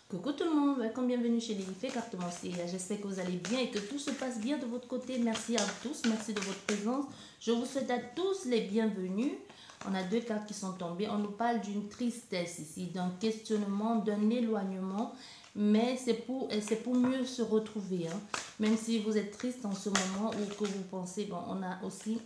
Coucou tout le monde, welcome, bienvenue chez Lily Carte Mensière. J'espère que vous allez bien et que tout se passe bien de votre côté. Merci à tous, merci de votre présence. Je vous souhaite à tous les bienvenus. On a deux cartes qui sont tombées. On nous parle d'une tristesse ici, d'un questionnement, d'un éloignement. Mais c'est pour mieux se retrouver. Hein. Même si vous êtes triste en ce moment ou que vous pensez, bon, on a aussi...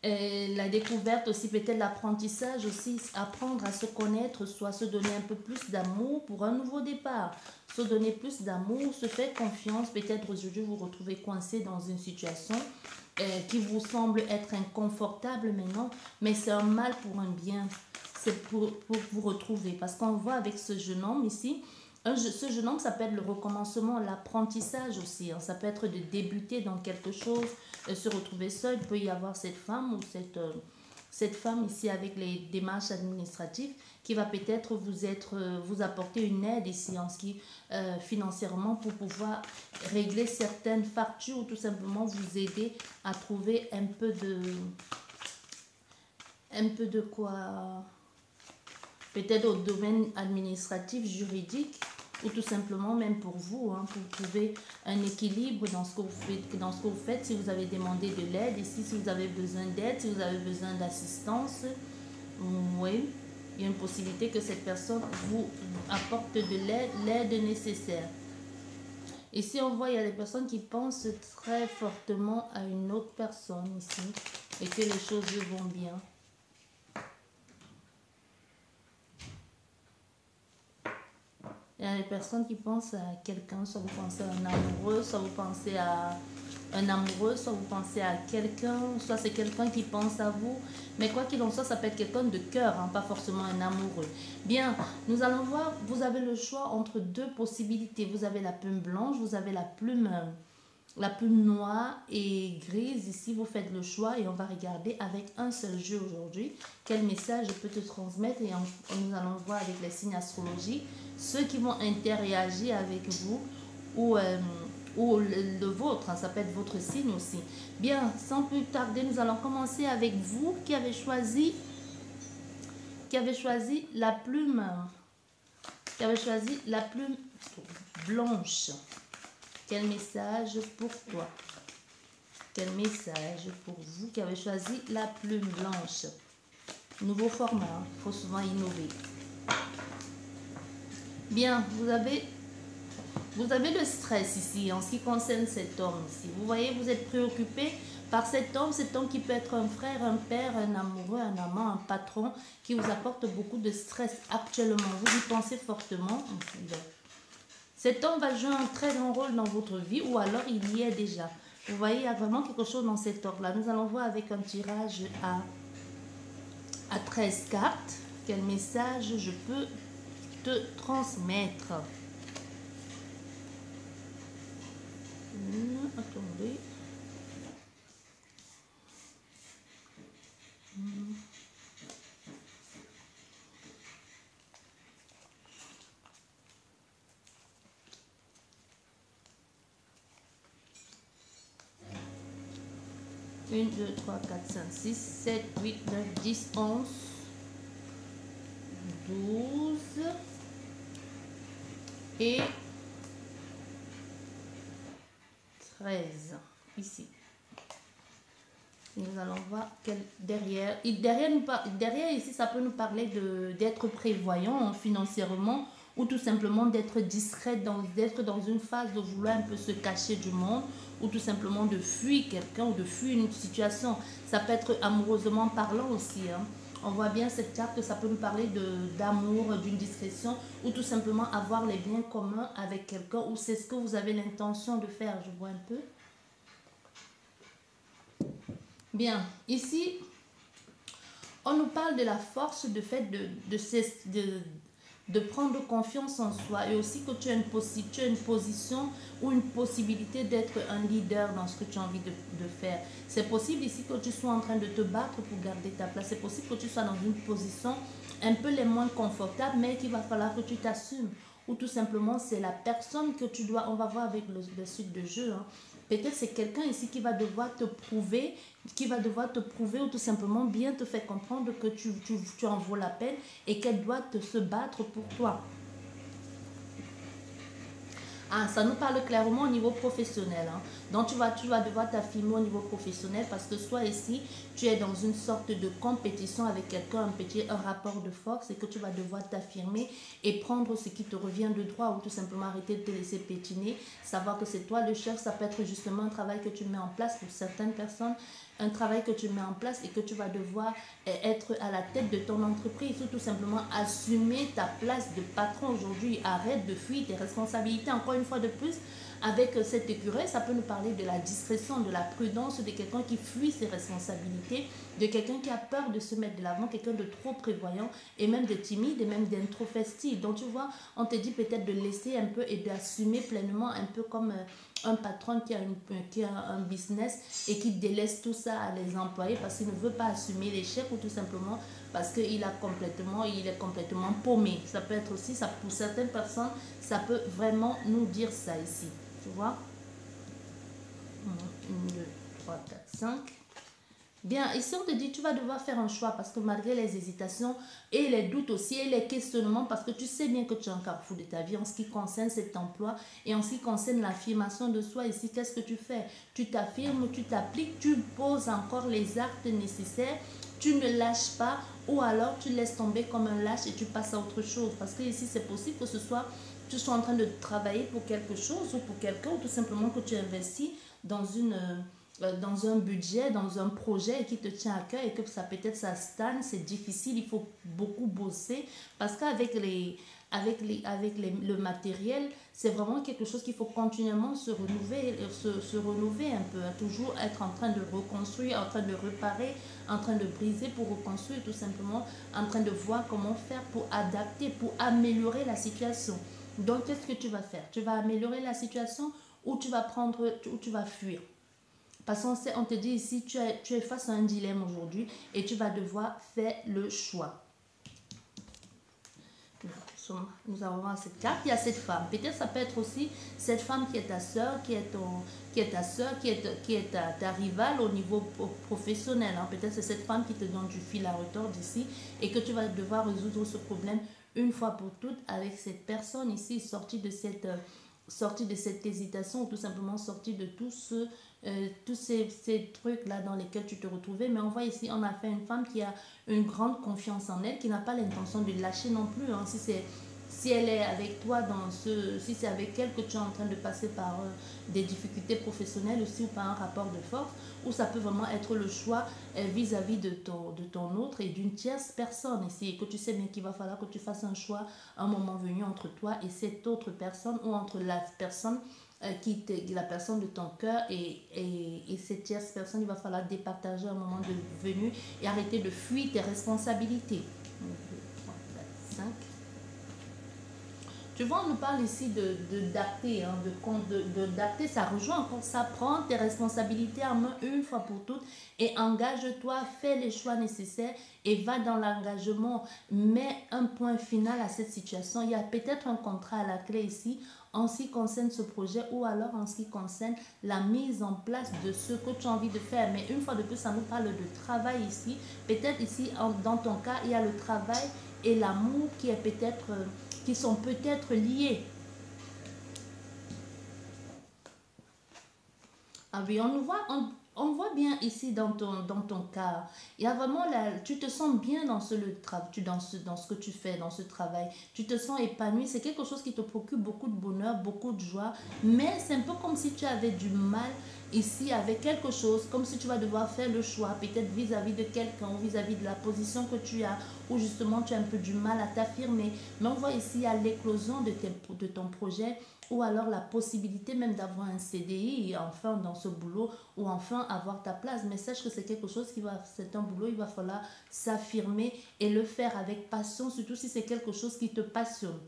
la découverte aussi, peut-être l'apprentissage aussi, apprendre à se connaître, soit se donner un peu plus d'amour pour un nouveau départ, se donner plus d'amour, se faire confiance. Peut-être aujourd'hui vous vous retrouvez coincé dans une situation qui vous semble être inconfortable maintenant, mais c'est un mal pour un bien, c'est pour vous retrouver. Parce qu'on voit avec ce jeune homme ici, ce jeune homme, ça peut être le recommencement, l'apprentissage aussi. Hein. Ça peut être de débuter dans quelque chose, se retrouver seul. Il peut y avoir cette femme ou cette femme ici avec les démarches administratives qui va peut-être vous apporter une aide ici en ce qui financièrement pour pouvoir régler certaines factures ou tout simplement vous aider à trouver un peu de quoi, peut-être au domaine administratif, juridique, ou tout simplement même pour vous, hein, pour trouver un équilibre dans ce que vous faites, si vous avez demandé de l'aide, ici si vous avez besoin d'aide, si vous avez besoin d'assistance, oui, il y a une possibilité que cette personne vous apporte de l'aide nécessaire. Ici on voit, il y a des personnes qui pensent très fortement à une autre personne ici, et que les choses vont bien. Il y a des personnes qui pensent à quelqu'un, soit vous pensez à un amoureux, soit vous pensez à un amoureux, soit vous pensez à quelqu'un, soit c'est quelqu'un qui pense à vous. Mais quoi qu'il en soit, ça peut être quelqu'un de cœur, hein, pas forcément un amoureux. Bien, nous allons voir, vous avez le choix entre deux possibilités. Vous avez la plume blanche, vous avez la plume noire et grise. Ici, vous faites le choix et on va regarder avec un seul jeu aujourd'hui quel message je peux te transmettre. Et nous allons voir avec les signes astrologiques ceux qui vont interagir avec vous ou le vôtre, hein, ça peut être votre signe aussi. Bien, sans plus tarder, nous allons commencer avec vous qui avez choisi la plume blanche. Quel message pour toi? Quel message pour vous qui avez choisi la plume blanche? Nouveau format, il faut souvent innover. Bien, vous avez le stress ici en ce qui concerne cet homme ici. Vous voyez, vous êtes préoccupé par cet homme qui peut être un frère, un père, un amoureux, un amant, un patron qui vous apporte beaucoup de stress actuellement. Vous y pensez fortement. Cet homme va jouer un très grand rôle dans votre vie ou alors il y est déjà. Vous voyez, il y a vraiment quelque chose dans cet ordre-là. Nous allons voir avec un tirage à 13 cartes. Quel message je peux te transmettre? Attendez. Un, 2, 3, 4, 5, 6, 7, 8, 9, 10, 11, 12 et 13 ici. Nous allons voir derrière ici ça peut nous parler d'être prévoyant financièrement ou tout simplement d'être discret, d'être dans une phase de vouloir un peu se cacher du monde ou tout simplement de fuir quelqu'un ou de fuir une situation. Ça peut être amoureusement parlant aussi. Hein. On voit bien cette carte que ça peut nous parler d'amour, d'une discrétion ou tout simplement avoir les biens communs avec quelqu'un ou c'est ce que vous avez l'intention de faire. Je vois un peu. Bien, ici, on nous parle de la force de fait de prendre confiance en soi et aussi que tu as une position ou une possibilité d'être un leader dans ce que tu as envie de faire. C'est possible ici que tu sois en train de te battre pour garder ta place. C'est possible que tu sois dans une position un peu les moins confortable, mais qu'il va falloir que tu t'assumes. Ou tout simplement, c'est la personne que tu dois... On va voir avec le suite de jeu. Hein. Peut-être c'est quelqu'un ici qui va devoir te prouver, ou tout simplement bien te faire comprendre que tu en vaux la peine et qu'elle doit se battre pour toi. Ah, ça nous parle clairement au niveau professionnel. Hein. Donc, tu vas devoir t'affirmer au niveau professionnel parce que soit ici, tu es dans une sorte de compétition avec quelqu'un, un rapport de force et que tu vas devoir t'affirmer et prendre ce qui te revient de droit ou tout simplement arrêter de te laisser pétiner. Savoir que c'est toi le chef, ça peut être justement un travail que tu mets en place pour certaines personnes, un travail que tu mets en place et que tu vas devoir être à la tête de ton entreprise ou tout simplement assumer ta place de patron aujourd'hui. Arrête de fuir tes responsabilités. Encore une fois de plus, avec cet écureuil, ça peut nous parler de la discrétion, de la prudence, de quelqu'un qui fuit ses responsabilités, de quelqu'un qui a peur de se mettre de l'avant, quelqu'un de trop prévoyant et même de timide et même d'introspectif. Donc tu vois, on te dit peut-être de laisser un peu et d'assumer pleinement un peu comme un patron qui a un business et qui délaisse tout ça à les employés parce qu'il ne veut pas assumer l'échec ou tout simplement parce qu'il il est complètement paumé. Ça peut être aussi, ça, pour certaines personnes, ça peut vraiment nous dire ça ici. Tu vois 1, 2, 3, 4, 5. Bien, ici on te dit tu vas devoir faire un choix parce que malgré les hésitations et les doutes aussi et les questionnements, parce que tu sais bien que tu es un carrefour de ta vie en ce qui concerne cet emploi et en ce qui concerne l'affirmation de soi ici, qu'est-ce que tu fais? Tu t'affirmes, tu t'appliques, tu poses encore les actes nécessaires, tu ne lâches pas ou alors tu laisses tomber comme un lâche et tu passes à autre chose parce que ici c'est possible que ce soit tu sois en train de travailler pour quelque chose ou pour quelqu'un ou tout simplement que tu investis dans dans un budget, dans un projet qui te tient à cœur et que ça peut-être ça stagne, c'est difficile, il faut beaucoup bosser parce qu'avec le matériel, c'est vraiment quelque chose qu'il faut continuellement se renouveler un peu, hein, toujours être en train de reconstruire, en train de réparer, en train de briser pour reconstruire, tout simplement en train de voir comment faire pour adapter, pour améliorer la situation. Donc, qu'est-ce que tu vas faire? Tu vas améliorer la situation ou ou tu vas fuir? Parce qu'on te dit ici, tu es face à un dilemme aujourd'hui et tu vas devoir faire le choix. Nous avons cette carte, il y a cette femme. Peut-être ça peut être aussi cette femme qui est ta soeur, qui est ta soeur, qui est ta rivale au niveau professionnel. Hein. Peut-être c'est cette femme qui te donne du fil à retordre ici et que tu vas devoir résoudre ce problème une fois pour toutes avec cette personne ici sortie de cette hésitation ou tout simplement sortie de tous ces trucs-là dans lesquels tu te retrouvais. Mais on voit ici, on a fait une femme qui a une grande confiance en elle, qui n'a pas l'intention de lâcher non plus. Hein. Si elle est avec toi si c'est avec elle que tu es en train de passer par des difficultés professionnelles aussi ou par un rapport de force, ou ça peut vraiment être le choix vis-à-vis de ton autre et d'une tierce personne ici, et que tu sais bien qu'il va falloir que tu fasses un choix à un moment venu entre toi et cette autre personne ou entre la personne la personne de ton cœur et cette tierce personne, il va falloir départager un moment venu et arrêter de fuir tes responsabilités. 1, 2, 3, 4, 5. Tu vois, on nous parle ici d'adapter, hein, d'adapter, ça rejoint encore ça, prends tes responsabilités en main une fois pour toutes et engage-toi, fais les choix nécessaires et va dans l'engagement, mets un point final à cette situation. Il y a peut-être un contrat à la clé ici en ce qui concerne ce projet ou alors en ce qui concerne la mise en place de ce que tu as envie de faire. Mais une fois de plus, ça nous parle de travail ici. Peut-être ici, dans ton cas, il y a le travail et l'amour qui sont peut-être liés. Ah oui, on voit bien ici dans ton cas. Il y a vraiment tu te sens bien dans dans ce que tu fais, dans ce travail. Tu te sens épanoui. C'est quelque chose qui te procure beaucoup de bonheur, beaucoup de joie. Mais c'est un peu comme si tu avais du mal ici avec quelque chose, comme si tu vas devoir faire le choix, peut-être vis-à-vis de quelqu'un ou vis-à-vis de la position que tu as, ou justement tu as un peu du mal à t'affirmer. Mais on voit ici à l'éclosion de ton projet, ou alors la possibilité même d'avoir un CDI, enfin dans ce boulot, ou enfin avoir ta place. Mais sache que c'est un boulot, il va falloir s'affirmer et le faire avec passion, surtout si c'est quelque chose qui te passionne.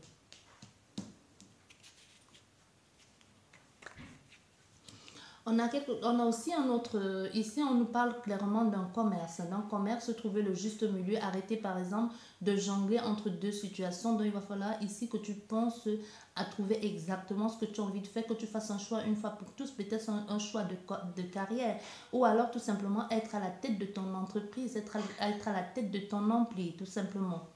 On a aussi un autre, ici on nous parle clairement d'un commerce. Dans le commerce, trouver le juste milieu, arrêter par exemple de jongler entre deux situations. Donc il va falloir ici que tu penses à trouver exactement ce que tu as envie de faire, que tu fasses un choix une fois pour tous, peut-être un choix de carrière, ou alors tout simplement être à la tête de ton entreprise, être à la tête de ton empli, tout simplement.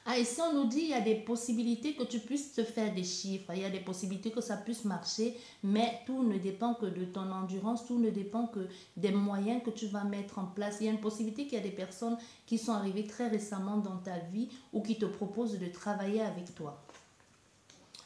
Ah, ici, on nous dit il y a des possibilités que tu puisses te faire des chiffres, il y a des possibilités que ça puisse marcher, mais tout ne dépend que de ton endurance, tout ne dépend que des moyens que tu vas mettre en place. Il y a une possibilité qu'il y a des personnes qui sont arrivées très récemment dans ta vie ou qui te proposent de travailler avec toi.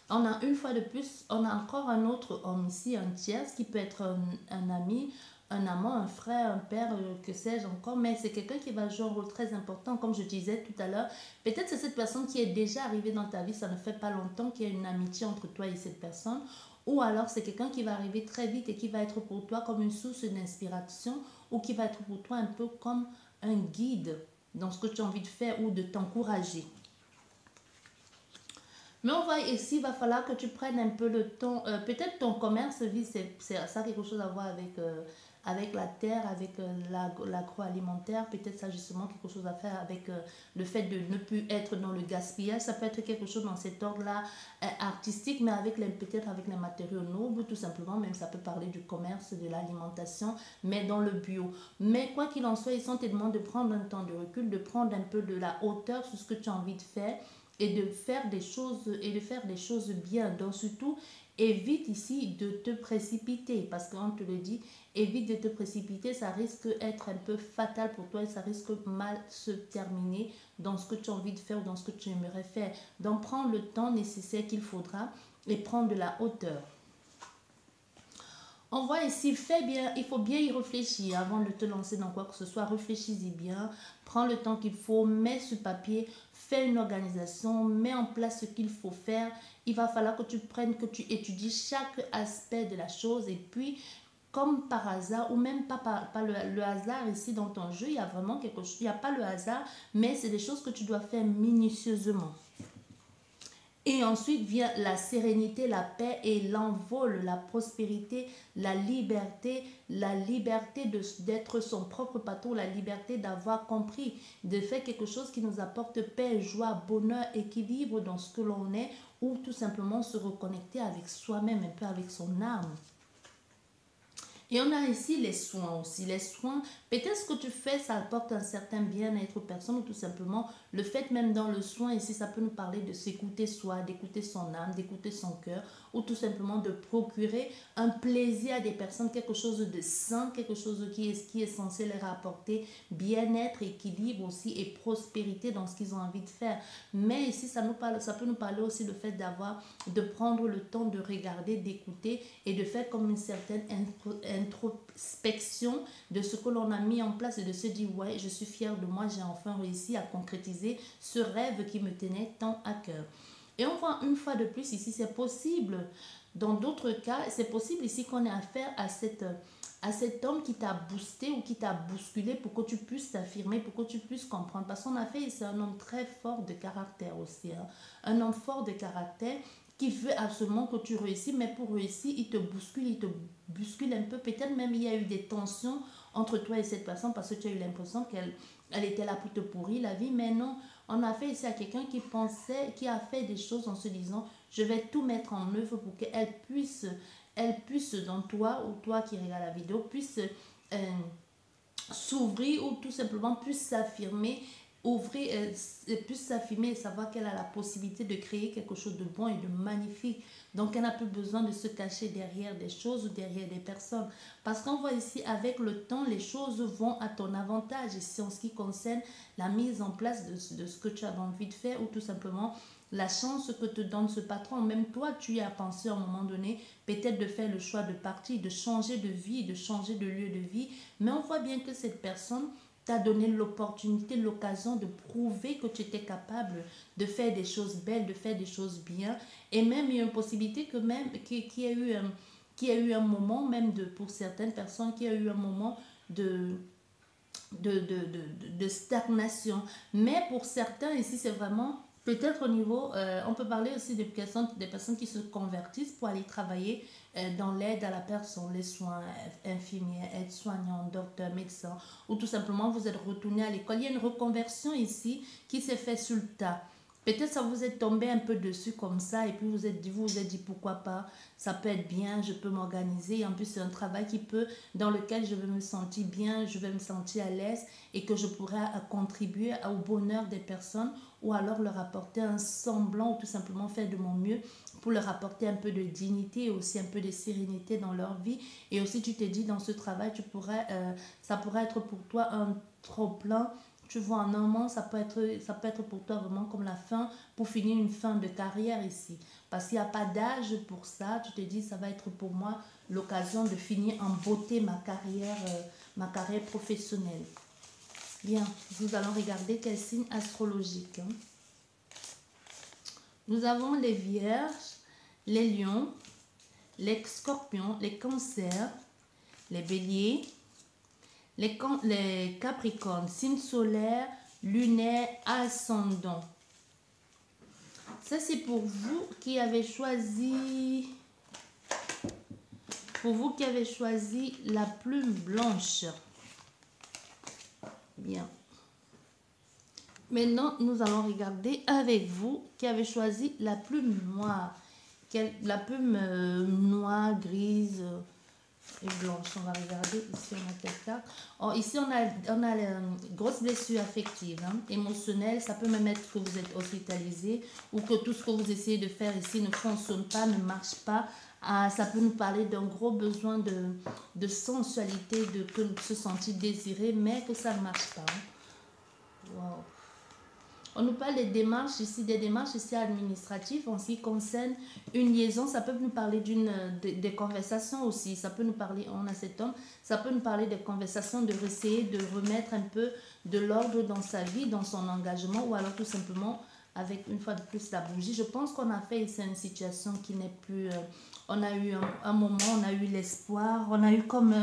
On a une fois de plus, on a encore un autre homme ici, un tiers, qui peut être un ami, un amant, un frère, un père, que sais-je encore, mais c'est quelqu'un qui va jouer un rôle très important, comme je disais tout à l'heure. Peut-être c'est cette personne qui est déjà arrivée dans ta vie, ça ne fait pas longtemps qu'il y a une amitié entre toi et cette personne, ou alors c'est quelqu'un qui va arriver très vite et qui va être pour toi comme une source d'inspiration, ou qui va être pour toi un peu comme un guide dans ce que tu as envie de faire ou de t'encourager. Mais on voit ici, il va falloir que tu prennes un peu le temps. Peut-être ton commerce, vie, ça a quelque chose à voir avec la terre, avec l'agroalimentaire. Peut-être ça justement quelque chose à faire avec le fait de ne plus être dans le gaspillage. Ça peut être quelque chose dans cet ordre-là artistique, mais peut-être avec les matériaux nobles, tout simplement. Même ça peut parler du commerce, de l'alimentation, mais dans le bio. Mais quoi qu'il en soit, ils sont te demandent de prendre un temps de recul, de prendre un peu de la hauteur sur ce que tu as envie de faire et de faire des choses bien. Donc surtout, évite ici de te précipiter parce qu'on te le dit, évite de te précipiter, ça risque d'être un peu fatal pour toi et ça risque mal se terminer dans ce que tu as envie de faire ou dans ce que tu aimerais faire. Donc prends le temps nécessaire qu'il faudra et prends de la hauteur. On voit ici, fais bien, il faut bien y réfléchir avant de te lancer dans quoi que ce soit. Réfléchis-y bien, prends le temps qu'il faut, mets sur papier, fais une organisation, mets en place ce qu'il faut faire. Il va falloir que tu prennes, que tu étudies chaque aspect de la chose et puis, comme par hasard, ou même pas le hasard ici dans ton jeu, il y a vraiment quelque chose, il n'y a pas le hasard, mais c'est des choses que tu dois faire minutieusement. Et ensuite vient la sérénité, la paix et l'envol, la prospérité, la liberté d'être son propre patron, la liberté d'avoir compris, de faire quelque chose qui nous apporte paix, joie, bonheur, équilibre dans ce que l'on est, ou tout simplement se reconnecter avec soi-même, un peu avec son âme. Et on a ici les soins aussi. Les soins, peut-être ce que tu fais, ça apporte un certain bien-être aux personnes ou tout simplement le fait même dans le soin, ici ça peut nous parler de s'écouter soi, d'écouter son âme, d'écouter son cœur ou tout simplement de procurer un plaisir à des personnes, quelque chose de sain, quelque chose qui est censé leur apporter bien-être, équilibre aussi et prospérité dans ce qu'ils ont envie de faire. Mais ici ça peut nous parler aussi le fait de prendre le temps de regarder, d'écouter et de faire comme une certaine introspection de ce que l'on a mis en place et de se dire ouais, je suis fière de moi, j'ai enfin réussi à concrétiser ce rêve qui me tenait tant à cœur. Et on voit une fois de plus ici, c'est possible dans d'autres cas, c'est possible ici qu'on ait affaire à cet homme qui t'a boosté ou qui t'a bousculé pour que tu puisses t'affirmer, pour que tu puisses comprendre. Parce qu'on a fait, c'est un homme très fort de caractère aussi. Hein. Un homme fort de caractère qui veut absolument que tu réussisses, mais pour réussir, il te bouscule un peu. Peut-être même il y a eu des tensions entre toi et cette personne parce que tu as eu l'impression qu'elle était là pour te pourrir la vie, mais non. On a fait ici à quelqu'un qui a fait des choses en se disant, je vais tout mettre en œuvre pour qu'elle puisse, dans toi ou toi qui regarde la vidéo, puisse s'ouvrir ou tout simplement puisse s'affirmer, puisse s'affirmer et savoir qu'elle a la possibilité de créer quelque chose de bon et de magnifique. Donc elle n'a plus besoin de se cacher derrière des choses ou derrière des personnes. Parce qu'on voit ici, avec le temps, les choses vont à ton avantage. Ici, en ce qui concerne la mise en place de ce que tu as envie de faire ou tout simplement la chance que te donne ce patron. Même toi, tu y as pensé à un moment donné, peut-être de faire le choix de partir, de changer de vie, de changer de lieu de vie. Mais on voit bien que cette personne t'a donné l'opportunité, l'occasion de prouver que tu étais capable de faire des choses belles, de faire des choses bien. Et même, il y a une possibilité que même, qu'il y a eu un moment, même pour certaines personnes, qui a eu un moment de stagnation. Mais pour certains, ici, c'est vraiment peut-être au niveau, on peut parler aussi des personnes qui se convertissent pour aller travailler dans l'aide à la personne, les soins, infirmières, aides-soignants, docteurs, médecins, ou tout simplement vous êtes retourné à l'école. Il y a une reconversion ici qui s'est faite sur le tas. Peut-être ça vous est tombé un peu dessus comme ça et puis vous êtes dit pourquoi pas, ça peut être bien, je peux m'organiser. En plus, c'est un travail dans lequel je vais me sentir bien, je vais me sentir à l'aise et que je pourrai contribuer au bonheur des personnes ou alors leur apporter un semblant ou tout simplement faire de mon mieux pour leur apporter un peu de dignité et aussi un peu de sérénité dans leur vie. Et aussi, tu te dis, dans ce travail, ça pourrait être pour toi un trop-plein. Tu vois, en un moment, ça peut être pour toi vraiment comme la fin, pour finir une fin de carrière ici. Parce qu'il n'y a pas d'âge pour ça. Tu te dis, ça va être pour moi l'occasion de finir en beauté ma carrière professionnelle. Bien, nous allons regarder quel signe astrologique. Nous avons les vierges, les lions, les scorpions, les cancers, les béliers, les capricornes, signe solaire, lunaire, ascendant. Ça, c'est pour vous qui avez choisi... Pour vous qui avez choisi la plume blanche. Bien. Maintenant, nous allons regarder avec vous qui avez choisi la plume noire. La plume noire, grise... et blanche. On va regarder ici, on a quelle carte. Oh, ici on a une grosse blessure affective, émotionnelle. Ça peut même être que vous êtes hospitalisé ou que tout ce que vous essayez de faire ici ne fonctionne pas, ne marche pas. Ça peut nous parler d'un gros besoin de sensualité, de se sentir désiré, mais que ça ne marche pas. Wow. On nous parle des démarches ici administratives en ce qui concerne une liaison. Ça peut nous parler des conversations aussi. Ça peut nous parler, on a cet homme, ça peut nous parler des conversations, de essayer de remettre un peu de l'ordre dans sa vie, dans son engagement, ou alors tout simplement avec une fois de plus la bougie. Je pense qu'on a fait ici une situation qui n'est plus... on a eu un moment, on a eu l'espoir, on a eu comme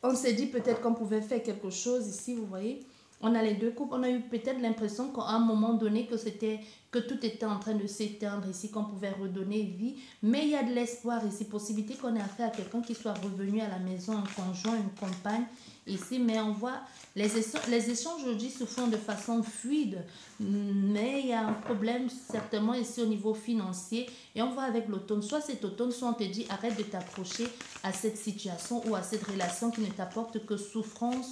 on s'est dit peut-être qu'on pouvait faire quelque chose ici, vous voyez. On a les deux couples, on a eu peut-être l'impression qu'à un moment donné, que tout était en train de s'éteindre ici, qu'on pouvait redonner vie. Mais il y a de l'espoir ici, possibilité qu'on ait affaire à quelqu'un qui soit revenu à la maison, un conjoint, une compagne ici. Mais on voit, les échanges aujourd'hui se font de façon fluide. Mais il y a un problème certainement ici au niveau financier. Et on voit avec l'automne, soit cet automne, soit on te dit arrête de t'accrocher à cette situation ou à cette relation qui ne t'apporte que souffrance,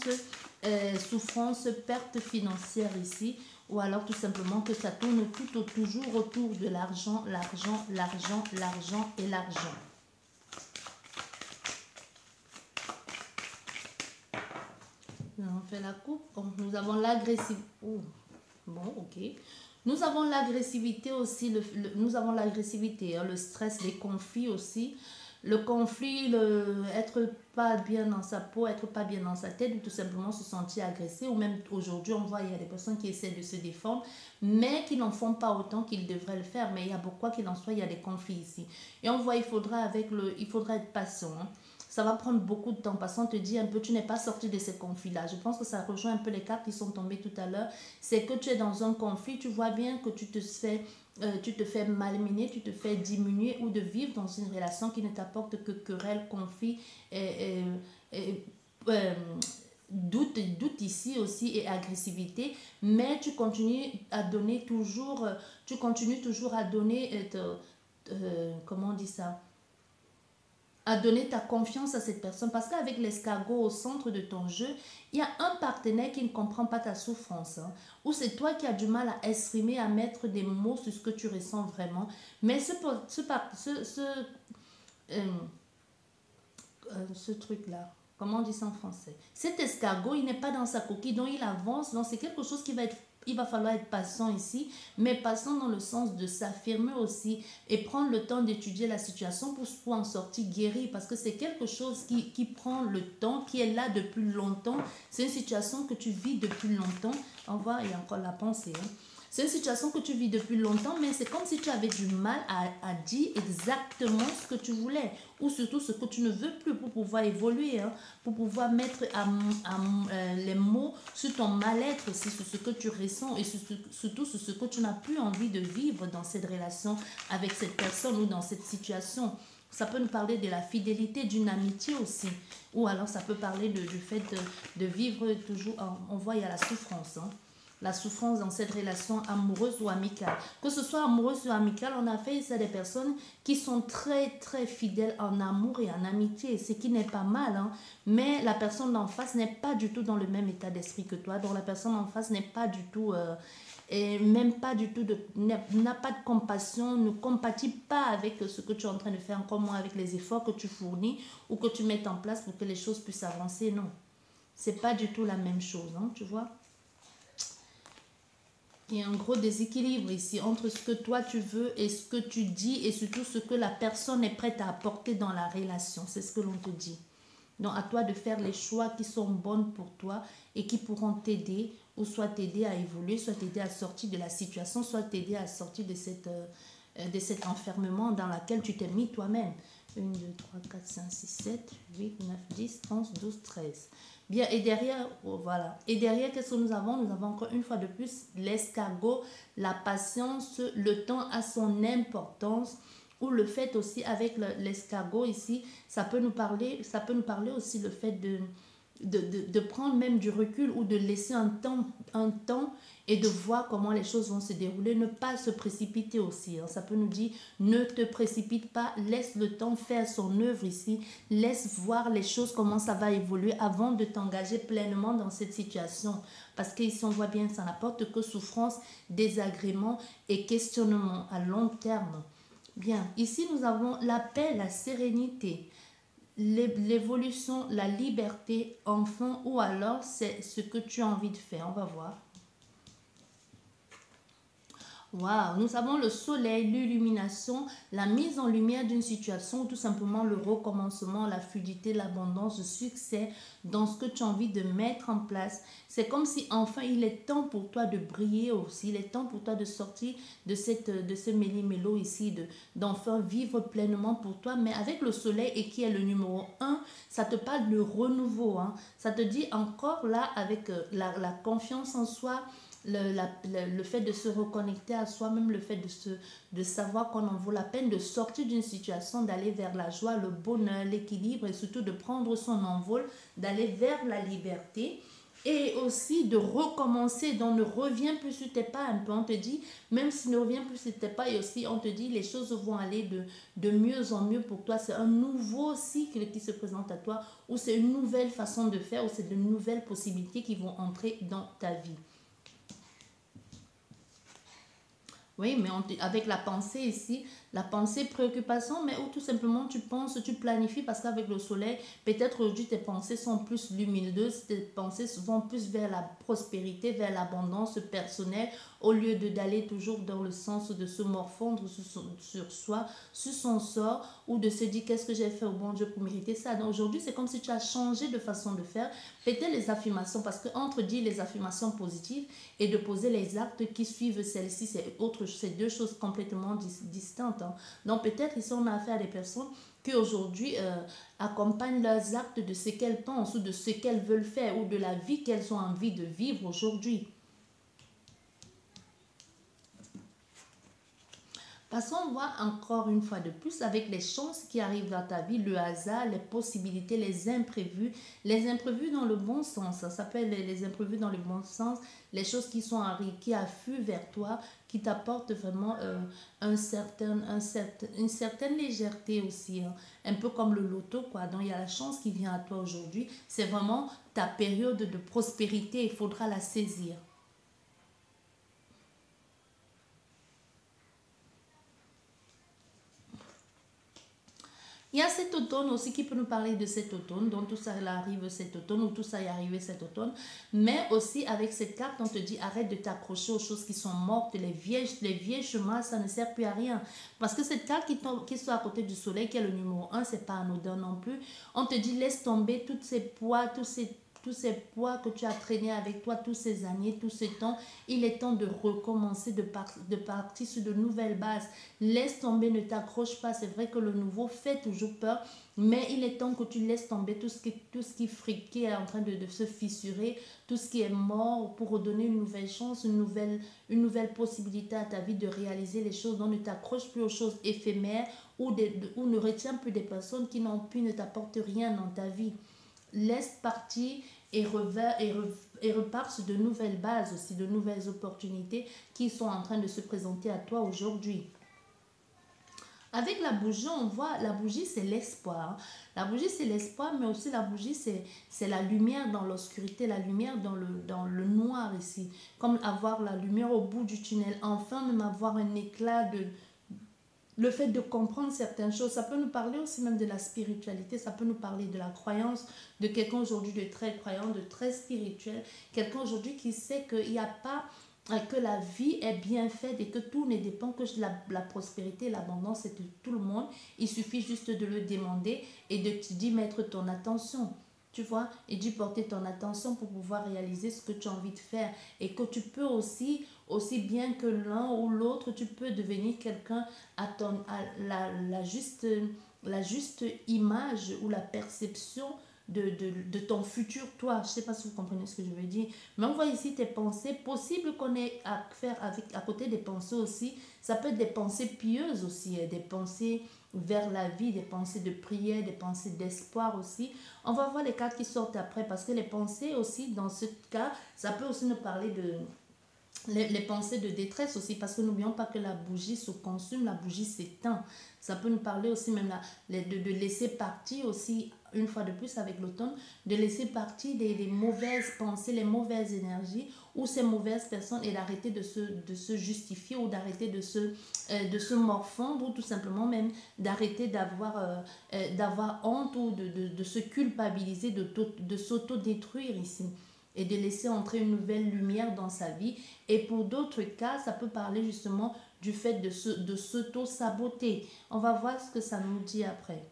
perte financière ici, ou alors tout simplement que ça tourne toujours autour de l'argent, l'argent, l'argent, l'argent et l'argent. On fait la coupe. Nous avons l'agressivité. Oh. Bon, ok. Nous avons l'agressivité aussi, nous avons l'agressivité, le stress, les conflits aussi. Le conflit, être pas bien dans sa peau, être pas bien dans sa tête, ou tout simplement se sentir agressé. Ou même aujourd'hui, on voit, il y a des personnes qui essaient de se défendre, mais qui n'en font pas autant qu'ils devraient le faire. Mais il y a beaucoup qu'il en soit, il y a des conflits ici. Et on voit, il faudra être patient. Ça va prendre beaucoup de temps parce qu'on te dit un peu, tu n'es pas sorti de ces conflits-là. Je pense que ça rejoint un peu les cartes qui sont tombées tout à l'heure. C'est que tu es dans un conflit, tu vois bien que tu te fais malmener, tu te fais diminuer ou de vivre dans une relation qui ne t'apporte que querelle, conflit, doute ici aussi et agressivité. Mais tu continues à donner toujours, comment on dit ça? À donner ta confiance à cette personne, parce qu'avec l'escargot au centre de ton jeu, il y a un partenaire qui ne comprend pas ta souffrance, ou c'est toi qui as du mal à exprimer, à mettre des mots sur ce que tu ressens vraiment. Mais ce truc-là, comment on dit ça en français? Cet escargot, il n'est pas dans sa coquille, donc il avance, donc c'est quelque chose il va falloir être patient ici, mais patient dans le sens de s'affirmer aussi et prendre le temps d'étudier la situation pour en sortir guéri, parce que c'est quelque chose qui prend le temps, qui est là depuis longtemps. C'est une situation que tu vis depuis longtemps. On voit, il y a encore la pensée. C'est une situation que tu vis depuis longtemps, mais c'est comme si tu avais du mal à dire exactement ce que tu voulais, ou surtout ce que tu ne veux plus pour pouvoir évoluer, pour pouvoir mettre les mots sur ton mal-être, sur ce que tu ressens et surtout sur ce que tu n'as plus envie de vivre dans cette relation avec cette personne ou dans cette situation. Ça peut nous parler de la fidélité, d'une amitié aussi. Ou alors ça peut parler du fait de vivre toujours... On voit, il y a la souffrance. la souffrance dans cette relation amoureuse ou amicale. Que ce soit amoureuse ou amicale, on a fait ça des personnes qui sont très très fidèles en amour et en amitié, ce qui n'est pas mal, hein. Mais la personne d'en face n'est pas du tout dans le même état d'esprit que toi, donc la personne en face n'est pas du tout... et même pas du tout n'a pas de compassion, ne compatit pas avec ce que tu es en train de faire, comme moi, avec les efforts que tu fournis ou que tu mets en place pour que les choses puissent avancer. Non, c'est pas du tout la même chose, hein, tu vois. Il y a un gros déséquilibre ici entre ce que toi tu veux et ce que tu dis et surtout ce que la personne est prête à apporter dans la relation. C'est ce que l'on te dit. Donc à toi de faire les choix qui sont bons pour toi et qui pourront t'aider ou soit t'aider à évoluer, soit t'aider à sortir de la situation, soit t'aider à sortir de cet enfermement dans lequel tu t'es mis toi-même. 1, 2, 3, 4, 5, 6, 7, 8, 9, 10, 11, 12, 13. Bien, et derrière, oh, voilà. Et derrière, qu'est-ce que nous avons? Nous avons encore une fois de plus l'escargot, la patience, le temps a son importance. Ou le fait aussi avec l'escargot ici, ça peut nous parler aussi le fait de prendre même du recul ou de laisser un temps et de voir comment les choses vont se dérouler, ne pas se précipiter aussi, hein. Ça peut nous dire, ne te précipite pas, laisse le temps faire son œuvre ici, laisse voir les choses, comment ça va évoluer avant de t'engager pleinement dans cette situation. Parce qu'ici, on voit bien que ça n'apporte que souffrance, désagrément et questionnement à long terme. Bien, ici nous avons la paix, la sérénité, l'évolution, la liberté, enfin, ou alors c'est ce que tu as envie de faire. On va voir. Waouh, nous avons le soleil, l'illumination, la mise en lumière d'une situation, ou tout simplement le recommencement, la fluidité, l'abondance, le succès dans ce que tu as envie de mettre en place. C'est comme si enfin il est temps pour toi de briller aussi, il est temps pour toi de sortir de ce méli-mélo ici, d'enfin vivre pleinement pour toi, mais avec le soleil et qui est le numéro 1, ça te parle de renouveau, hein. Ça te dit encore là avec la confiance en soi, le fait de se reconnecter à soi-même, le fait de savoir qu'on en vaut la peine, de sortir d'une situation, d'aller vers la joie, le bonheur, l'équilibre et surtout de prendre son envol, d'aller vers la liberté et aussi de recommencer. Donc ne reviens plus sur tes pas un peu, on te dit, même si ne reviens plus sur tes pas et aussi on te dit les choses vont aller de mieux en mieux pour toi. C'est un nouveau cycle qui se présente à toi ou c'est une nouvelle façon de faire ou c'est de nouvelles possibilités qui vont entrer dans ta vie. Oui, mais avec la pensée ici, la pensée préoccupation, mais où tout simplement tu penses, tu planifies parce qu'avec le soleil, peut-être aujourd'hui tes pensées sont plus lumineuses, tes pensées vont plus vers la prospérité, vers l'abondance personnelle, au lieu d'aller toujours dans le sens de se morfondre sur soi, sur son sort, ou de se dire qu'est-ce que j'ai fait au bon Dieu pour mériter ça. Donc aujourd'hui, c'est comme si tu as changé de façon de faire, peut-être les affirmations, parce qu'entre dire les affirmations positives et de poser les actes qui suivent celles-ci, c'est deux choses complètement distinctes, hein. Donc peut-être ici on a affaire à des personnes qui aujourd'hui accompagnent leurs actes de ce qu'elles pensent ou de ce qu'elles veulent faire ou de la vie qu'elles ont envie de vivre aujourd'hui. Passons voir encore une fois de plus avec les chances qui arrivent dans ta vie, le hasard, les possibilités, les imprévus dans le bon sens. Ça s'appelle les imprévus dans le bon sens, les choses qui sont qui affluent vers toi, qui t'apportent vraiment une certaine légèreté aussi, hein. Un peu comme le loto, quoi. Donc il y a la chance qui vient à toi aujourd'hui. C'est vraiment ta période de prospérité, il faudra la saisir. Il y a cet automne aussi qui peut nous parler de cet automne, donc tout ça arrive cet automne ou tout ça est arrivé cet automne. Mais aussi avec cette carte, on te dit arrête de t'accrocher aux choses qui sont mortes, les vieilles chemins, ça ne sert plus à rien. Parce que cette carte qui soit à côté du soleil, qui est le numéro 1, c'est pas anodin non plus. On te dit laisse tomber tous ces poids, tous ces poids que tu as traînés avec toi tous ces années, tout ce temps. Il est temps de recommencer, de partir sur de nouvelles bases. Laisse tomber, ne t'accroche pas. C'est vrai que le nouveau fait toujours peur, mais il est temps que tu laisses tomber tout ce qui friquait est en train de se fissurer, tout ce qui est mort pour redonner une nouvelle chance, une nouvelle possibilité à ta vie de réaliser les choses. Donc ne t'accroche plus aux choses éphémères ou ne retiens plus des personnes qui n'ont plus, ne t'apportent rien dans ta vie. Laisse partir et et repart sur de nouvelles bases aussi, de nouvelles opportunités qui sont en train de se présenter à toi aujourd'hui. Avec la bougie, on voit, la bougie c'est l'espoir. La bougie c'est l'espoir, mais aussi la bougie c'est la lumière dans l'obscurité, la lumière dans le noir ici. Comme avoir la lumière au bout du tunnel, enfin même avoir un éclat de... Le fait de comprendre certaines choses, ça peut nous parler aussi même de la spiritualité, ça peut nous parler de la croyance, de quelqu'un aujourd'hui de très croyant, de très spirituel, quelqu'un aujourd'hui qui sait qu'il n'y a pas... que la vie est bien faite et que tout ne dépend que de la prospérité, l'abondance et de tout le monde. Il suffit juste de le demander et d'y mettre ton attention. Tu vois, et d'y porter ton attention pour pouvoir réaliser ce que tu as envie de faire. Et que tu peux aussi bien que l'un ou l'autre, tu peux devenir quelqu'un à la juste image ou la perception de ton futur toi. Je ne sais pas si vous comprenez ce que je veux dire. Mais on voit ici tes pensées. Possible qu'on ait à faire à côté des pensées aussi. Ça peut être des pensées pieuses aussi. Des pensées vers la vie, des pensées de prière, des pensées d'espoir aussi. On va voir les cartes qui sortent après parce que les pensées aussi, dans ce cas, ça peut aussi nous parler de... Les pensées de détresse aussi, parce que n'oublions pas que la bougie se consume, la bougie s'éteint. Ça peut nous parler aussi même de laisser partir aussi, une fois de plus avec l'automne, de laisser partir des mauvaises pensées, les mauvaises énergies ou ces mauvaises personnes et d'arrêter de se justifier ou d'arrêter de se morfondre ou tout simplement même d'arrêter d'avoir honte ou de se culpabiliser, de s'auto-détruire ici et de laisser entrer une nouvelle lumière dans sa vie. Et pour d'autres cas, ça peut parler justement du fait de s'auto-saboter. On va voir ce que ça nous dit après.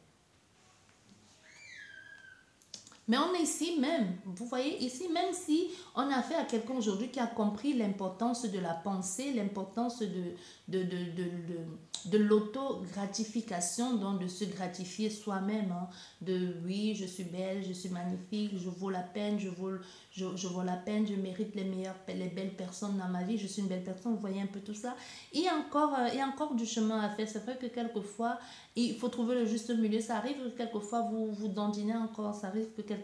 Mais on est ici même, vous voyez, ici, même si on a affaire à quelqu'un aujourd'hui qui a compris l'importance de la pensée, l'importance de l'auto-gratification, donc de se gratifier soi-même, hein, de oui, je suis belle, je suis magnifique, je vaux la peine, je vaux la peine, je mérite les belles personnes dans ma vie, je suis une belle personne, vous voyez un peu tout ça. Il y a encore du chemin à faire. C'est vrai que quelquefois, il faut trouver le juste milieu. Ça arrive que quelquefois vous dandinez encore, ça arrive que quelquefois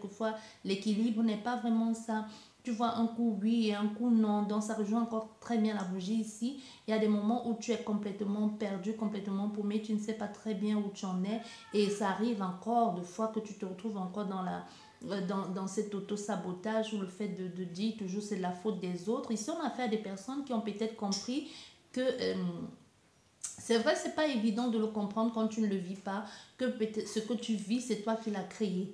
l'équilibre n'est pas vraiment ça. Tu vois, un coup oui et un coup non. Donc ça rejoint encore très bien la bougie ici. Il y a des moments où tu es complètement perdu, complètement paumé, tu ne sais pas très bien où tu en es. Et ça arrive encore de fois que tu te retrouves encore dans cet auto-sabotage ou le fait de dire toujours c'est la faute des autres. Ici, on a affaire à des personnes qui ont peut-être compris que... c'est vrai, c'est pas évident de le comprendre quand tu ne le vis pas, que peut-être ce que tu vis, c'est toi qui l'as créé.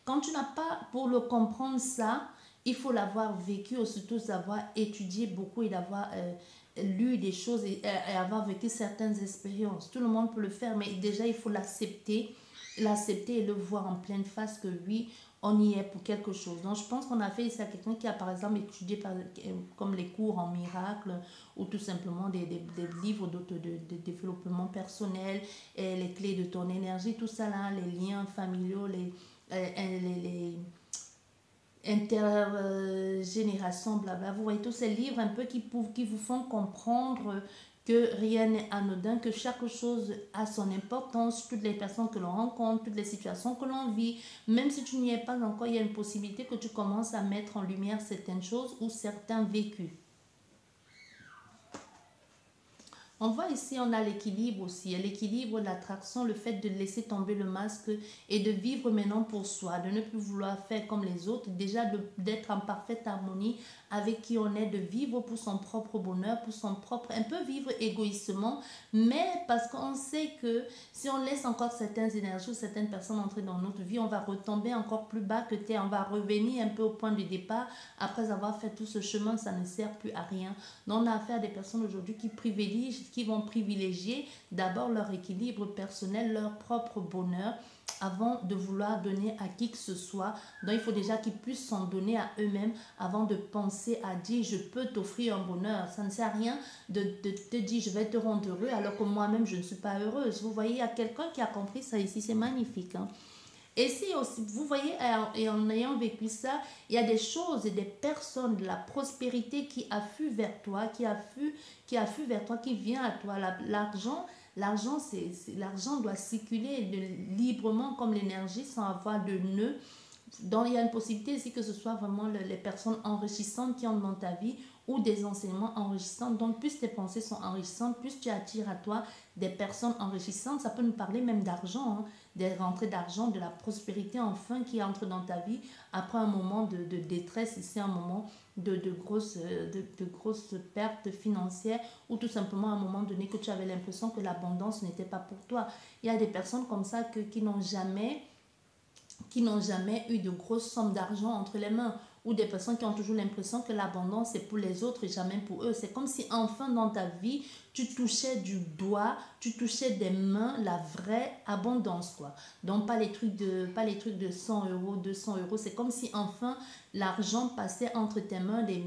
Quand tu n'as pas, pour le comprendre ça, il faut l'avoir vécu, ou surtout savoir étudier beaucoup et d'avoir lu des choses et avoir vécu certaines expériences. Tout le monde peut le faire, mais déjà, il faut l'accepter et le voir en pleine face que oui, on y est pour quelque chose. Donc, je pense qu'on a fait ici à quelqu'un qui a, par exemple, étudié comme les cours en miracle ou tout simplement des livres de développement personnel, et les clés de ton énergie, tout ça là, les liens familiaux, les intergénérations, blabla. Vous voyez tous ces livres un peu qui vous font comprendre que rien n'est anodin, que chaque chose a son importance, toutes les personnes que l'on rencontre, toutes les situations que l'on vit, même si tu n'y es pas encore, il y a une possibilité que tu commences à mettre en lumière certaines choses ou certains vécus. On voit ici, on a l'équilibre aussi, l'équilibre, l'attraction, le fait de laisser tomber le masque et de vivre maintenant pour soi, de ne plus vouloir faire comme les autres, déjà d'être en parfaite harmonie avec qui on est, de vivre pour son propre bonheur, pour son propre, un peu vivre égoïstement, mais parce qu'on sait que si on laisse encore certaines énergies ou certaines personnes entrer dans notre vie, on va retomber encore plus bas que terre, on va revenir un peu au point de départ, après avoir fait tout ce chemin, ça ne sert plus à rien. Donc on a affaire à des personnes aujourd'hui qui vont privilégier d'abord leur équilibre personnel, leur propre bonheur, avant de vouloir donner à qui que ce soit. Donc il faut déjà qu'ils puissent s'en donner à eux-mêmes avant de penser à dire je peux t'offrir un bonheur. Ça ne sert à rien de te dire je vais te rendre heureux alors que moi-même je ne suis pas heureuse. Vous voyez, il y a quelqu'un qui a compris ça ici, c'est magnifique, hein? Et si aussi, vous voyez, et en ayant vécu ça, il y a des choses et des personnes, de la prospérité qui affluent vers toi, qui affluent vers toi, qui vient à toi. L'argent doit circuler librement comme l'énergie sans avoir de nœud. Donc, il y a une possibilité ici que ce soit vraiment les personnes enrichissantes qui entrent dans ta vie ou des enseignements enrichissants. Donc, plus tes pensées sont enrichissantes, plus tu attires à toi des personnes enrichissantes. Ça peut nous parler même d'argent, hein, des rentrées d'argent, de la prospérité enfin qui entre dans ta vie après un moment de détresse, ici un moment de grosses pertes financières ou tout simplement à un moment donné que tu avais l'impression que l'abondance n'était pas pour toi. Il y a des personnes comme ça qui n'ont jamais eu de grosses sommes d'argent entre les mains, ou des personnes qui ont toujours l'impression que l'abondance c'est pour les autres et jamais pour eux. C'est comme si enfin dans ta vie, tu touchais du doigt, tu touchais des mains la vraie abondance, quoi. Donc pas les trucs de 100 euros, 200 euros. C'est comme si enfin l'argent passait entre tes mains, des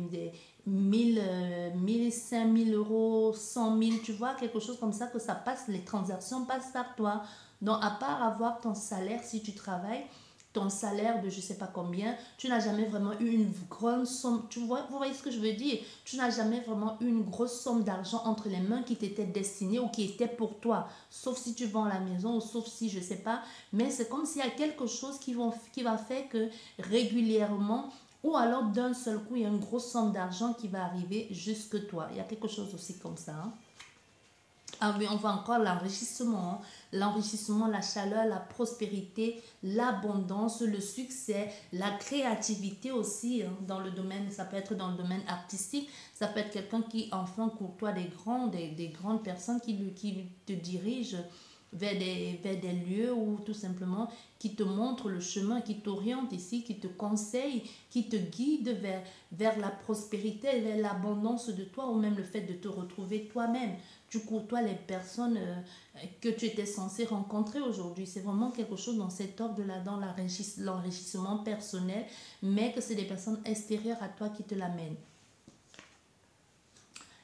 1000, 5000 euros, 100 000, tu vois, quelque chose comme ça, que ça passe, les transactions passent par toi. Donc à part avoir ton salaire si tu travailles, ton salaire de je sais pas combien, tu n'as jamais vraiment eu une grande somme, tu vois, vous voyez ce que je veux dire, tu n'as jamais vraiment eu une grosse somme d'argent entre les mains qui t'était destinée ou qui était pour toi, sauf si tu vends la maison ou sauf si je sais pas, mais c'est comme s'il y a quelque chose qui va faire que régulièrement ou alors d'un seul coup il y a une grosse somme d'argent qui va arriver jusque toi, il y a quelque chose aussi comme ça, hein. Ah oui, on voit encore l'enrichissement, hein. L'enrichissement, la chaleur, la prospérité, l'abondance, le succès, la créativité aussi, hein, dans le domaine, ça peut être dans le domaine artistique, ça peut être quelqu'un qui enfin courtoie des grandes personnes qui te dirigent vers des lieux ou tout simplement qui te montrent le chemin, qui t'orientent ici, qui te conseillent, qui te guident vers la prospérité, vers l'abondance de toi ou même le fait de te retrouver toi-même. Tu côtoies les personnes que tu étais censé rencontrer aujourd'hui. C'est vraiment quelque chose dans cet ordre-là, dans l'enrichissement personnel, mais que c'est des personnes extérieures à toi qui te l'amènent.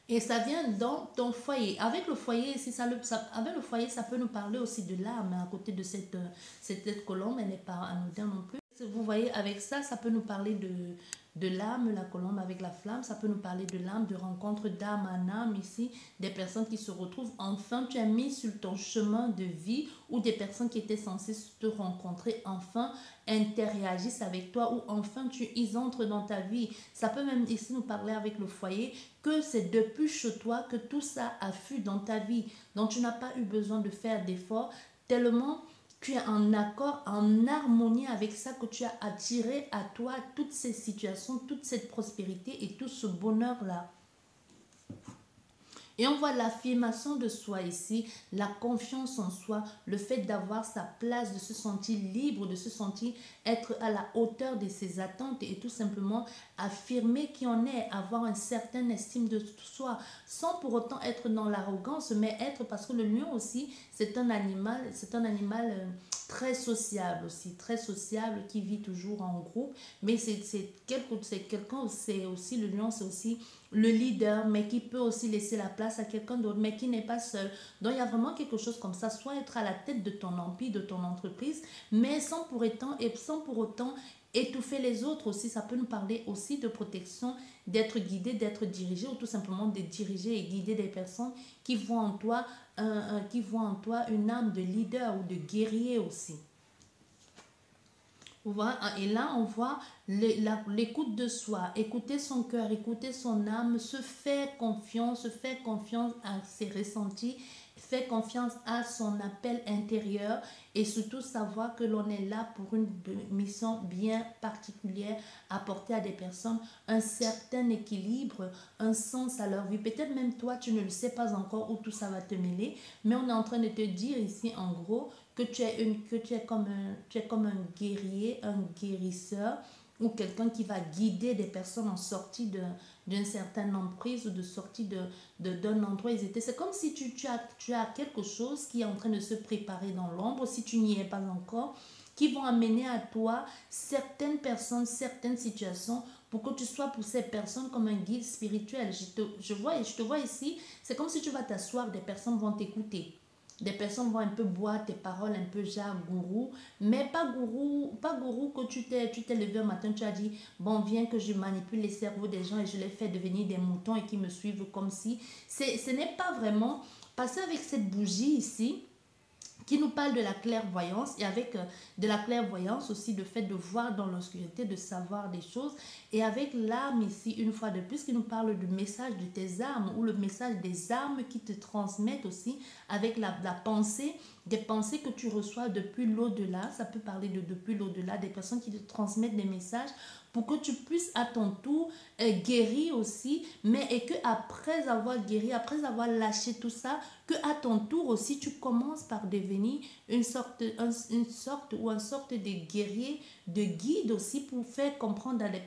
Et ça vient dans ton foyer. Avec le foyer, avec le foyer, ça peut nous parler aussi de l'âme. À côté de cette colombe, elle n'est pas anodine non plus. Vous voyez, avec ça, ça peut nous parler de l'âme, la colombe avec la flamme. Ça peut nous parler de l'âme, de rencontre d'âme en âme ici. Des personnes qui se retrouvent. Enfin, tu as mis sur ton chemin de vie ou des personnes qui étaient censées te rencontrer. Enfin, interagissent avec toi ou enfin, ils entrent dans ta vie. Ça peut même ici nous parler avec le foyer que c'est depuis chez toi que tout ça afflue dans ta vie. Donc, tu n'as pas eu besoin de faire d'efforts tellement tu es en accord, en harmonie avec ça que tu as attiré à toi toutes ces situations, toute cette prospérité et tout ce bonheur-là. Et on voit l'affirmation de soi ici, la confiance en soi, le fait d'avoir sa place, de se sentir libre, de se sentir être à la hauteur de ses attentes et tout simplement affirmer qui on est, avoir une certaine estime de soi, sans pour autant être dans l'arrogance, mais être, parce que le lion aussi, c'est un animal très sociable aussi, très sociable, qui vit toujours en groupe, mais c'est quelqu'un, c'est aussi le lion, c'est aussi le leader, mais qui peut aussi laisser la place à quelqu'un d'autre, mais qui n'est pas seul. Donc il y a vraiment quelque chose comme ça, soit être à la tête de ton empire, de ton entreprise, mais sans pour autant étouffer les autres aussi. Ça peut nous parler aussi de protection, d'être guidé, d'être dirigé, ou tout simplement de diriger et guider des personnes qui voient en toi, une âme de leader ou de guerrier aussi. Et là, on voit l'écoute de soi, écouter son cœur, écouter son âme, se faire confiance à ses ressentis, faire confiance à son appel intérieur et surtout savoir que l'on est là pour une mission bien particulière, apporter à des personnes un certain équilibre, un sens à leur vie. Peut-être même toi, tu ne le sais pas encore où tout ça va te mêler, mais on est en train de te dire ici en gros que tu es comme un guerrier, un guérisseur ou quelqu'un qui va guider des personnes en sortie d'une certaine emprise ou de sortie d'un endroit où ils étaient. C'est comme si tu as quelque chose qui est en train de se préparer dans l'ombre, si tu n'y es pas encore, qui vont amener à toi certaines personnes, certaines situations pour que tu sois pour ces personnes comme un guide spirituel. Je te vois ici, c'est comme si tu vas t'asseoir, des personnes vont t'écouter. Des personnes vont un peu boire tes paroles, un peu genre gourou, mais pas gourou que tu t'es levé un matin, tu as dit, bon, viens que je manipule les cerveaux des gens et je les fais devenir des moutons et qui me suivent comme si. Ce n'est pas vraiment, parce qu'avec cette bougie ici, qui nous parle de la clairvoyance et avec de la clairvoyance aussi le fait de voir dans l'obscurité, de savoir des choses et avec l'âme ici une fois de plus qui nous parle du message de tes âmes ou le message des âmes qui te transmettent aussi avec la pensée, des pensées que tu reçois depuis l'au-delà, ça peut parler de depuis l'au-delà, des personnes qui te transmettent des messages pour que tu puisses à ton tour guérir aussi, mais et que après avoir guéri, après avoir lâché tout ça, que à ton tour aussi tu commences par devenir une sorte de guerrier, de guide aussi pour faire comprendre à les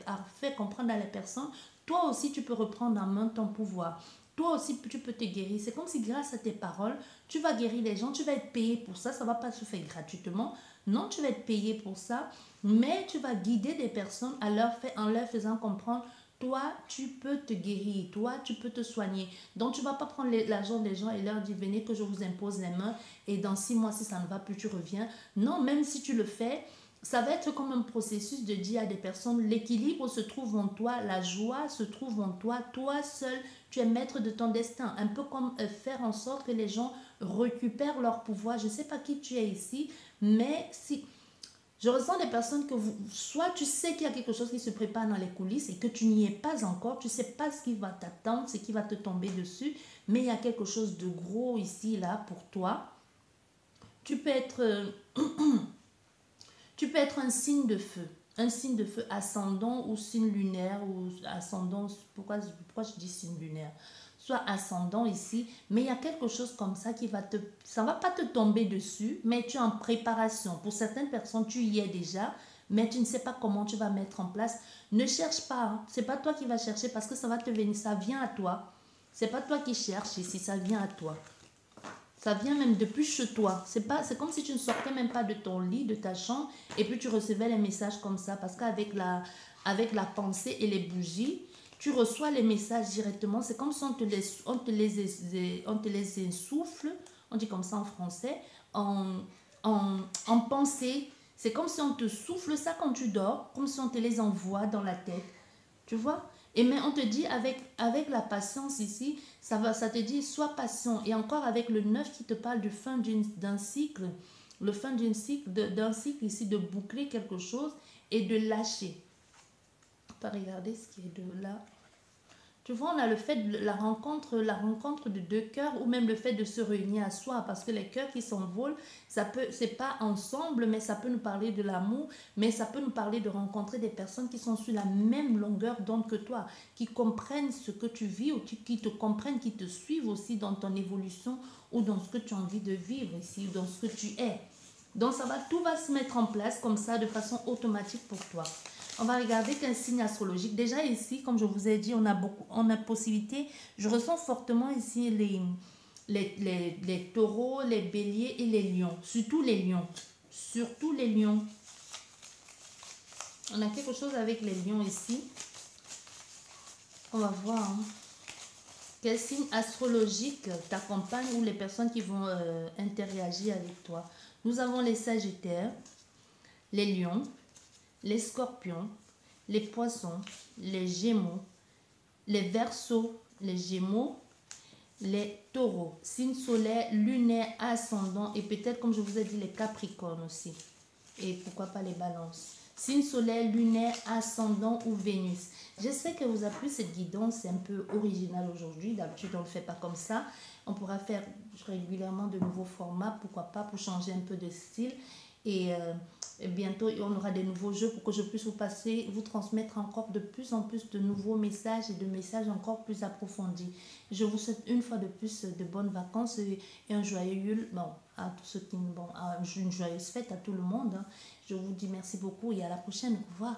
personnes, toi aussi tu peux reprendre en main ton pouvoir. Toi aussi, tu peux te guérir. C'est comme si grâce à tes paroles, tu vas guérir les gens, tu vas être payé pour ça. Ça ne va pas se faire gratuitement. Non, tu vas être payé pour ça, mais tu vas guider des personnes en leur faisant comprendre, toi, tu peux te guérir, toi, tu peux te soigner. Donc, tu ne vas pas prendre l'argent des gens et leur dire, venez que je vous impose les mains et dans 6 mois, si ça ne va plus, tu reviens. Non, même si tu le fais, ça va être comme un processus de dire à des personnes, l'équilibre se trouve en toi, la joie se trouve en toi, toi seul, tu es maître de ton destin. Un peu comme faire en sorte que les gens récupèrent leur pouvoir. Je ne sais pas qui tu es ici, mais si je ressens des personnes que soit tu sais qu'il y a quelque chose qui se prépare dans les coulisses et que tu n'y es pas encore, tu ne sais pas ce qui va t'attendre, ce qui va te tomber dessus, mais il y a quelque chose de gros ici, là, pour toi. Tu peux être, tu peux être un signe de feu ascendant ou signe lunaire ou ascendant, pourquoi je dis signe lunaire? Soit ascendant ici, mais il y a quelque chose comme ça ça va pas te tomber dessus, mais tu es en préparation. Pour certaines personnes, tu y es déjà, mais tu ne sais pas comment tu vas mettre en place. Ne cherche pas, hein. C'est pas toi qui vas chercher parce que ça va te venir, ça vient à toi. C'est pas toi qui cherches ici, ça vient à toi. Ça vient même depuis chez toi. C'est comme si tu ne sortais même pas de ton lit, de ta chambre, et puis tu recevais les messages comme ça, parce qu'avec avec la pensée et les bougies, tu reçois les messages directement. C'est comme si on te les insouffle, on dit comme ça en français, en pensée. C'est comme si on te souffle ça quand tu dors, comme si on te les envoie dans la tête. Tu vois? Et mais on te dit avec la patience ici, ça te dit sois patient. Et encore avec le 9 qui te parle du fin d'un cycle, le fin d'un cycle ici, de boucler quelque chose et de lâcher. On va regarder ce qui est de là. Tu vois, on a le fait de la rencontre de deux cœurs ou même le fait de se réunir à soi parce que les cœurs qui s'envolent, c'est pas ensemble, mais ça peut nous parler de l'amour, mais ça peut nous parler de rencontrer des personnes qui sont sur la même longueur d'onde que toi, qui comprennent ce que tu vis ou qui te comprennent, qui te suivent aussi dans ton évolution ou dans ce que tu as envie de vivre ici, ou dans ce que tu es. Donc tout va se mettre en place comme ça de façon automatique pour toi. On va regarder qu'un signe astrologique. Déjà ici, comme je vous ai dit, on a possibilité. Je ressens fortement ici les taureaux, les béliers et les lions. Surtout les lions. Surtout les lions. On a quelque chose avec les lions ici. On va voir. Hein. Quel signe astrologique t'accompagne ou les personnes qui vont interagir avec toi. Nous avons les sagittaires, les lions, les scorpions, les poissons, les gémeaux, les verseaux, les gémeaux, les taureaux, signe solaire, lunaire, ascendant et peut-être comme je vous ai dit les capricornes aussi. Et pourquoi pas les balances. Signe solaire, lunaire, ascendant ou Vénus. J'espère que vous a plu cette guidance, c'est un peu original aujourd'hui. D'habitude, on ne le fait pas comme ça. On pourra faire régulièrement de nouveaux formats, pourquoi pas, pour changer un peu de style. Et bientôt, on aura des nouveaux jeux pour que je puisse vous transmettre encore de plus en plus de nouveaux messages et de messages encore plus approfondis. Je vous souhaite une fois de plus de bonnes vacances et un joyeux, à tous ceux qui, une joyeuse fête à tout le monde. Je vous dis merci beaucoup et à la prochaine. Au revoir.